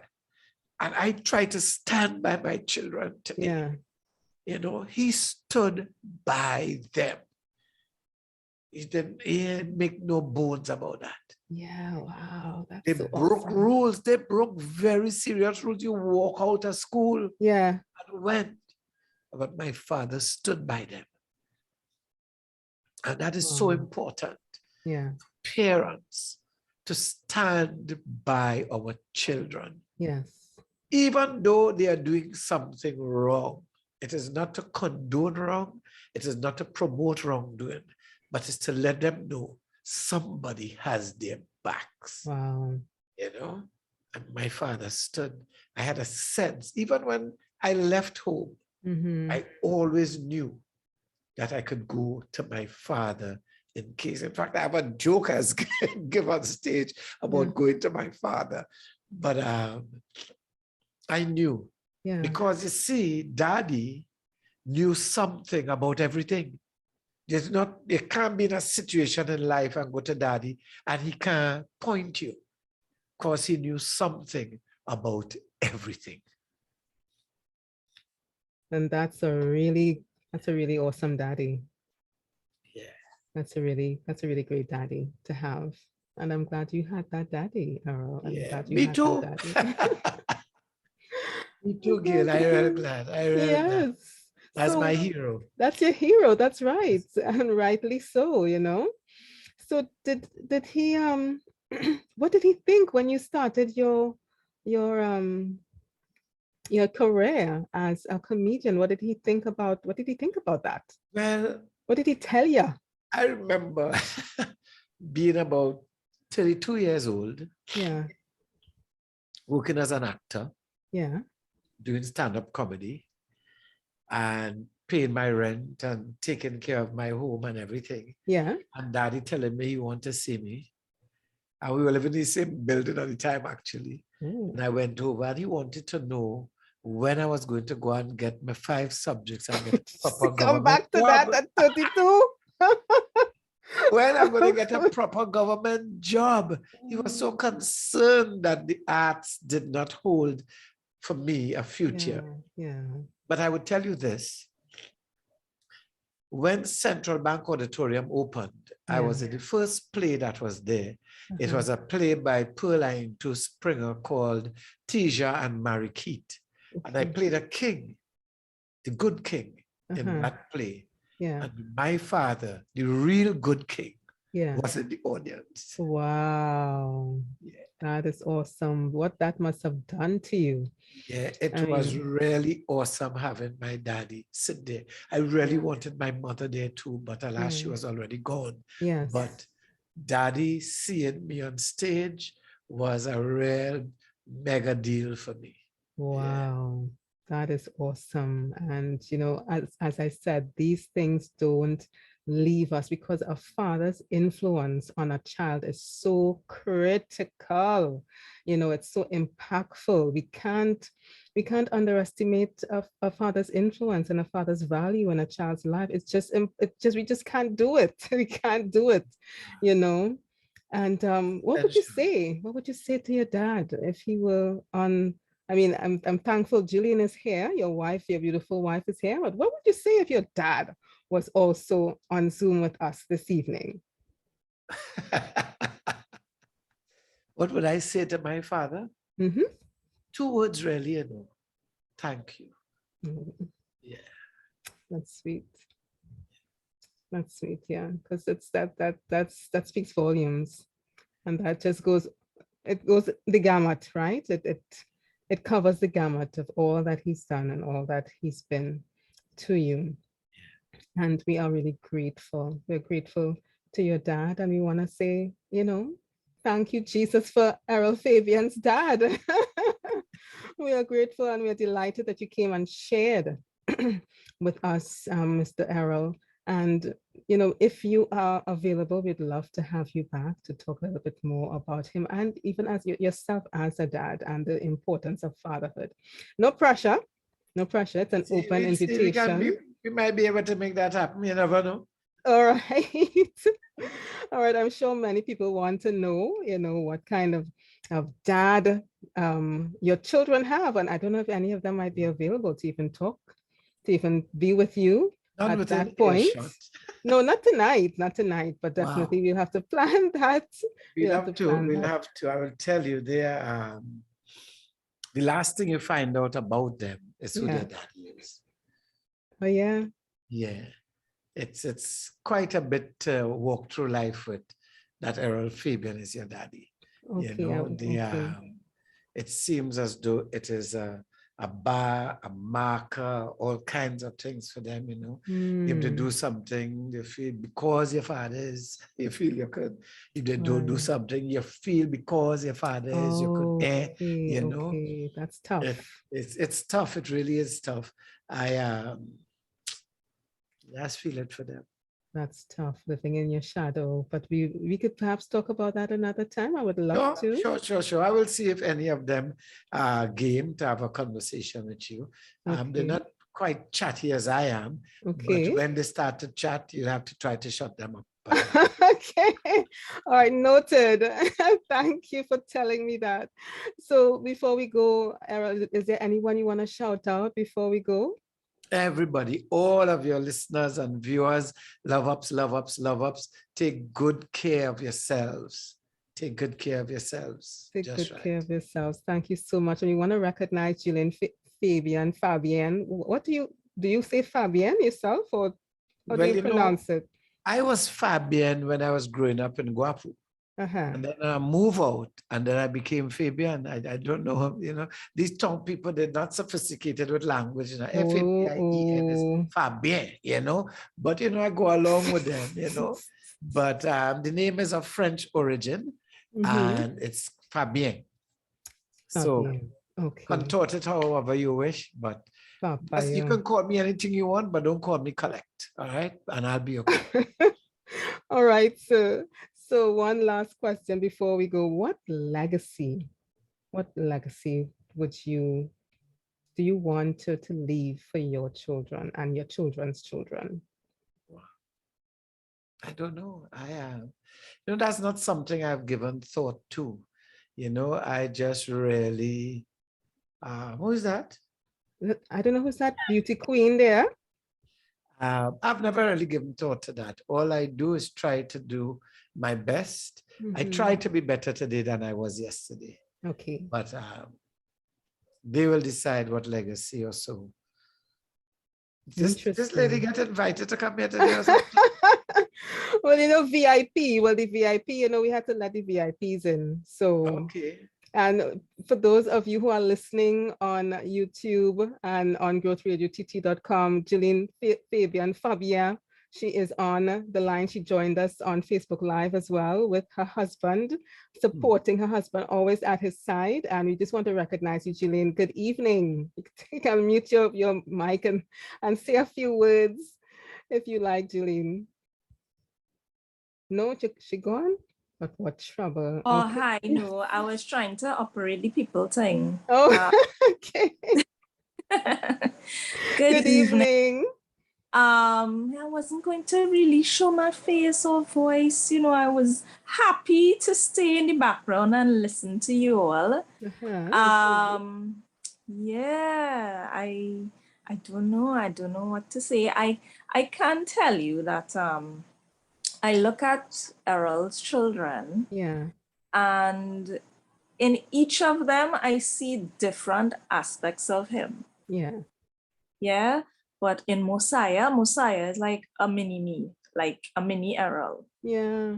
And I try to stand by my children today. Yeah. You know, he stood by them. He didn't make no bones about that. Yeah, wow. That's They so broke awesome. rules. They broke very serious rules. You walk out of school Yeah. and went. But my father stood by them. And that is so important. Yeah. Parents to stand by our children. Yes. Even though they are doing something wrong. It is not to condone wrong. It is not to promote wrongdoing, but it's to let them know somebody has their backs. Wow. You know, and my father stood. I had a sense, even when I left home, I always knew that I could go to my father in case. In fact, I have a joke I give on stage about going to my father. But I knew. Yeah. Because you see, Daddy knew something about everything. You can't be in a situation in life and go to Daddy and he can't point you, because he knew something about everything. And that's a really awesome daddy. Yeah. That's a really great daddy to have. And I'm glad you had that daddy, Errol. Yeah, me too. Me too, Gail. I'm really glad. Yes. That's so, my hero. That's your hero. That's right. And rightly so, you know. So did he what did he think when you started your career as a comedian? What did he think about that? Well, what did he tell you? I remember being about 32 years old. Yeah. Working as an actor. Yeah. Doing stand-up comedy and paying my rent and taking care of my home and everything. Yeah. And Daddy telling me he wanted to see me. And we were living in the same building at the time, actually. Ooh. And I went over and he wanted to know when I was going to go and get my 5 subjects and get proper come back to job. that at 32. When I'm going to get a proper government job. He was so concerned that the arts did not hold for me a future. Yeah. But I would tell you this. When Central Bank Auditorium opened, I was in the first play that was there. It was a play by Pearline to Springer called Teja and Marikit. And I played a king, the good king in that play. Yeah. And my father, the real good king, Yeah. was in the audience. Wow. Yeah. That is awesome. What that must have done to you. Yeah, it was really awesome having my daddy sit there. I really wanted my mother there too, but alas, she was already gone. Yes. But daddy seeing me on stage was a real mega deal for me. Wow. That is awesome. And, you know, as I said, these things don't leave us because a father's influence on a child is so critical. You know, it's so impactful. We can't underestimate a father's influence and a father's value in a child's life. We just can't do it. We can't do it, you know. And what would you say? What would you say to your dad if he were on? I mean, I'm thankful Jillian is here. Your wife, your beautiful wife is here. But what would you say if your dad was also on Zoom with us this evening? What would I say to my father? Mm-hmm. 2 words really, you know. Thank you. Mm-hmm. Yeah. That's sweet. That's sweet, yeah. Because it's that speaks volumes. And that just goes the gamut, right? It covers the gamut of all that he's done and all that he's been to you. And we are really grateful. We're grateful to your dad. And we want to say, you know, thank you, Jesus, for Errol Fabien's dad. We are grateful and we're delighted that you came and shared with us, Mr. Errol. And, you know, if you are available, we'd love to have you back to talk a little bit more about him and even as yourself as a dad and the importance of fatherhood. No pressure. No pressure. It's an open invitation. We might be able to make that happen. You never know. All right. All right. I'm sure many people want to know, you know, what kind of dad your children have. And I don't know if any of them might be available to even talk, to even be with you. Not at that point. No, not tonight, but definitely we'll have to plan that. We'll have to. I will tell you, the last thing you find out about them is who their daddy is. Oh yeah. Yeah, it's quite a bit to walk through life with that Errol Fabien is your daddy. Okay, you know, it seems as though it is a bar, a marker, all kinds of things for them, you know. If they do something, they feel because your father is, you feel you could. If they don't do something, you feel because your father is, you could, you know. Okay, that's tough. It's tough. It really is tough. I just feel it for them. That's tough, living in your shadow. But we could perhaps talk about that another time. I would love to. Sure. I will see if any of them are game to have a conversation with you. They're not quite chatty as I am. Okay. But when they start to chat, you'll have to try to shut them up. Okay. All right, noted. Thank you for telling me that. So before we go, Errol, is there anyone you want to shout out before we go? Everybody, all of your listeners and viewers, love ups, take good care of yourselves. Take good care of yourselves. Take good care of yourselves. Thank you so much. And we want to recognize Jillian Fabien. What do you say Fabien yourself, or how do you pronounce it? I was Fabien when I was growing up in Guapo. And then I moved out and then I became Fabien. I don't know, you know, these tongue people, they're not sophisticated with language. You know, F-A-B-I-E-N is Fabien, you know, but, you know, I go along with them, you know, but the name is of French origin and it's Fabien. So contort it however you wish, but you can call me anything you want, but don't call me collect, all right? And I'll be okay. All right, so one last question before we go. What legacy do you want to leave for your children and your children's children? I don't know. You know, that's not something I've given thought to. You know, I just really Who is that? I don't know who's that beauty queen there. I've never really given thought to that. All I do is try to do my best. I try to be better today than I was yesterday. Okay. But they will decide what legacy or so. This lady get invited to come here today or something? Well, you know, VIP. Well, the VIP, you know, we had to let the VIPs in. So, Okay. and for those of you who are listening on YouTube and on growthradiott.com, Jillian Fabien, she is on the line. She joined us on Facebook Live as well with her husband, supporting her husband, always at his side. And we just want to recognize you, Jillian. Good evening. You can mute your mic and say a few words if you like, Jillian. No, she gone? But what trouble? Oh, Okay. hi. No, I was trying to operate the people thing. Oh, okay. Good evening. I wasn't going to really show my face or voice. You know, I was happy to stay in the background and listen to you all. Yeah, I don't know. I don't know what to say. I can tell you that I look at Errol's children. Yeah. And in each of them, I see different aspects of him. Yeah. Yeah. But in Mosiah is like a mini me, like a mini Errol. Yeah.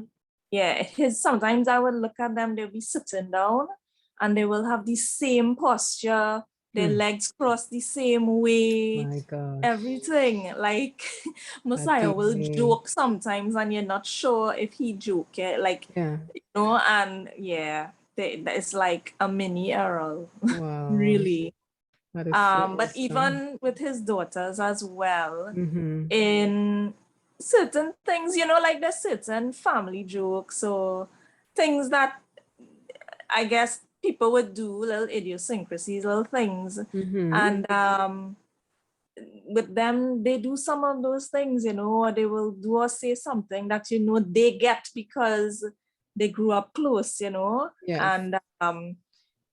Yeah. Sometimes I would look at them, they'll be sitting down and they will have the same posture, their legs crossed the same way. My God. Everything. Like Mosiah will joke sometimes and you're not sure if he joke it. Like, yeah. You know, and yeah, it's like a mini Errol. Wow. Really. That is But even with his daughters as well, in certain things, you know, like there's certain family jokes or things that I guess people would do, little idiosyncrasies, little things. And with them, they do some of those things, you know, or they will do or say something that, you know, they get because they grew up close, you know, and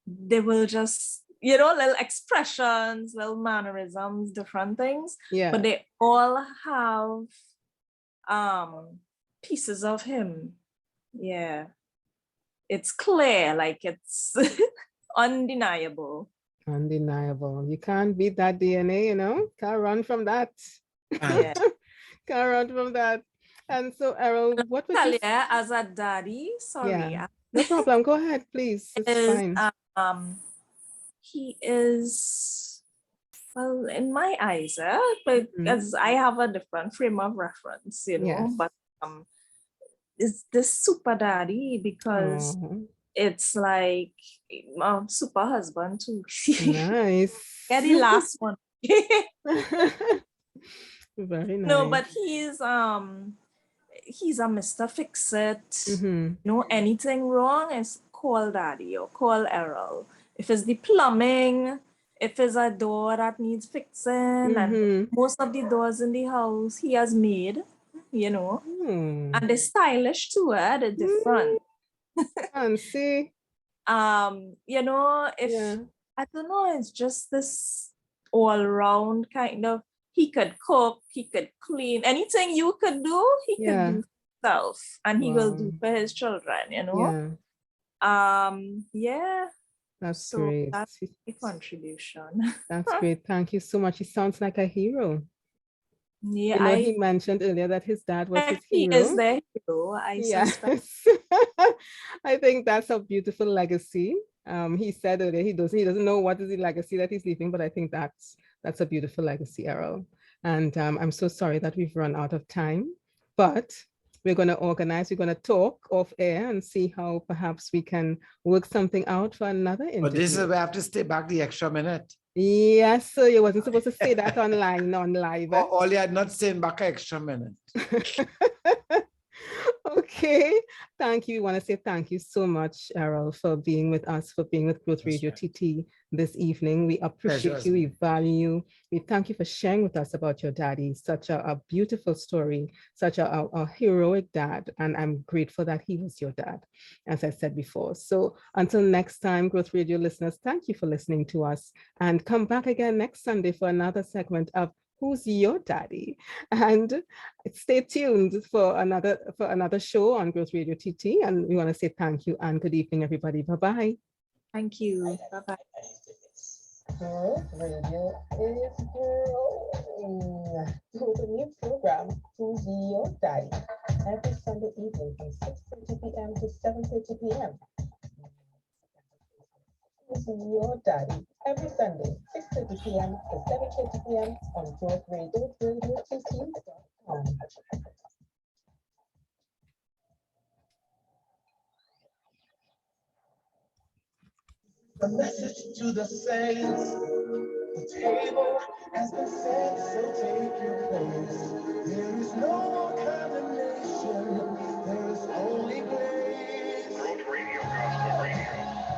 they will just, you know, little expressions, little mannerisms, different things, but they all have pieces of him. Yeah, it's clear, like it's undeniable. Undeniable. You can't beat that DNA, you know, can't run from that. Yeah. Can't run from that. And so, Errol, what would you say? As a daddy, sorry. Yeah, no problem. Go ahead, please. It's fine. He is, well, in my eyes, but because I have a different frame of reference, you know, but it's this super daddy because it's like super husband too. Nice. Get the last one. Very nice. No, but he's a Mr. Fix-It. You know, anything wrong is call daddy or call Errol. If it's the plumbing, if it's a door that needs fixing, and most of the doors in the house he has made, you know, and they're stylish too, they're different. Fancy. You know, if I don't know, it's just this all-round kind of, he could cook, he could clean, anything you could do, he could do himself, and he will do for his children, you know. That's great. That's a contribution. That's great. Thank you so much. He sounds like a hero. Yeah, you know, he mentioned earlier that his dad was his hero. He is the hero, I suspect. I think that's a beautiful legacy. He said earlier he doesn't know what is the legacy that he's leaving, but I think that's a beautiful legacy, Errol. And I'm so sorry that we've run out of time, but we're going to organize, we're going to talk off air and see how perhaps we can work something out for another interview. But this is where we have to stay back the extra minute. Yes, so you wasn't supposed to say that on live. All you had not staying back an extra minute. Okay, thank you. We want to say thank you so much, Errol, for being with us, for being with Growth That's Radio right. TT this evening. We appreciate Pleasure. you, we value you. We thank you for sharing with us about your daddy. Such a beautiful story, such a heroic dad. And I'm grateful that he was your dad, as I said before. So until next time, Growth Radio listeners, thank you for listening to us. And come back again next Sunday for another segment of Who's Your Daddy? And stay tuned for another show on Growth Radio TT. And we want to say thank you and good evening, everybody. Bye-bye. Thank you. Bye-bye. Growth Radio is growing with a new program, Who's Your Daddy? Every Sunday evening from 6:30 p.m. to 7:30 p.m. Who's Your Daddy? Every Sunday, 6:30 p.m. to 7:30 p.m. on Growth Radio, GAYELLE.com. The message to the saints, the table has been set, so take your place. There is no more condemnation, there is only grace. Growth Radio, Gospel Radio,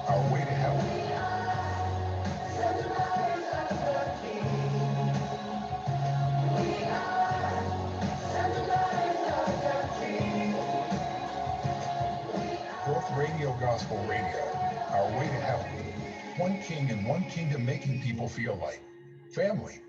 our way to heaven. Growth Radio, Gospel Radio, our way to heaven. One king and one kingdom making people feel like family.